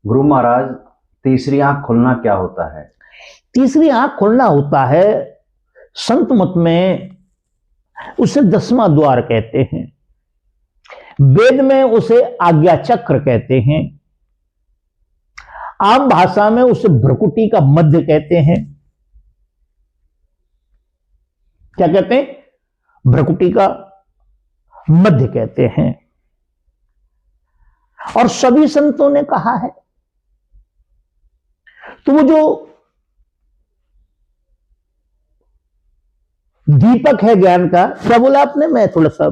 गुरु महाराज, तीसरी आंख खुलना क्या होता है? तीसरी आंख खुलना होता है, संत मत में उसे 10वां द्वार कहते हैं, वेद में उसे आज्ञा चक्र कहते हैं, आम भाषा में उसे भ्रकुटी का मध्य कहते हैं। क्या कहते हैं? भ्रकुटी का मध्य कहते हैं। और सभी संतों ने कहा है। तो वो जो दीपक है ज्ञान का, क्या बोला आपने? मैं थोड़ा सा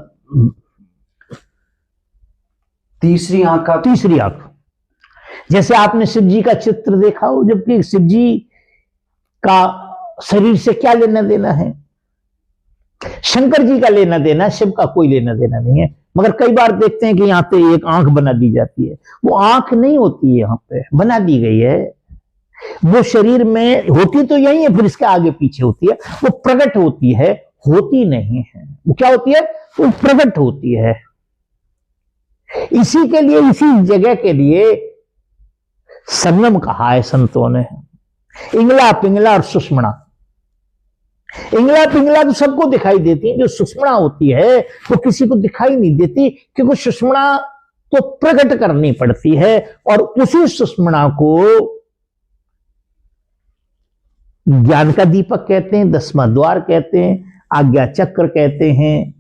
तीसरी आंख का, तीसरी आंख, जैसे आपने शिव जी का चित्र देखा हो, जबकि शिव जी का शरीर से क्या लेना देना है? शंकर जी का लेना देना, शिव का कोई लेना देना नहीं है। मगर कई बार देखते हैं कि यहां पे एक आंख बना दी जाती है। वो आंख नहीं होती है, यहां पे बना दी गई है। वो शरीर में होती तो यही है, फिर इसके आगे पीछे होती है। वो प्रकट होती है, होती नहीं है। वो क्या होती है? वो प्रकट होती है। इसी के लिए, इसी जगह के लिए संगम कहा है संतों ने। इंगला पिंगला और सुषमणा। इंगला पिंगला तो सबको दिखाई देती है, जो सुषमणा होती है वो किसी को दिखाई नहीं देती, क्योंकि सुषमणा तो प्रकट करनी पड़ती है। और उसी सुषमणा को ज्ञान का दीपक कहते हैं, 10वां द्वार कहते हैं, आज्ञा चक्र कहते हैं,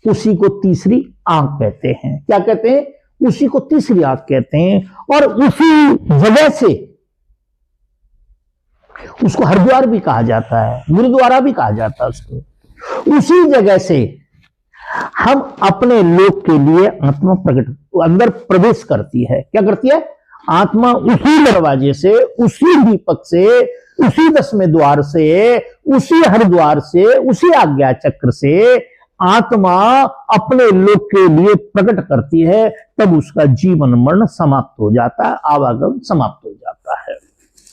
उसी को तीसरी आंख कहते हैं। क्या कहते हैं? उसी को तीसरी आंख कहते हैं। और उसी जगह से उसको हरिद्वार भी कहा जाता है, गुरुद्वारा भी कहा जाता है उसको। उसी जगह से हम अपने लोक के लिए आत्मा प्रकट अंदर प्रवेश करती है। क्या करती है? आत्मा उसी दरवाजे से, उसी दीपक से, उसी 10वें द्वार से, उसी हरिद्वार से, उसी आज्ञा चक्र से आत्मा अपने लोक के लिए प्रकट करती है। तब उसका जीवन मरण समाप्त हो जाता है, आवागम समाप्त हो जाता है।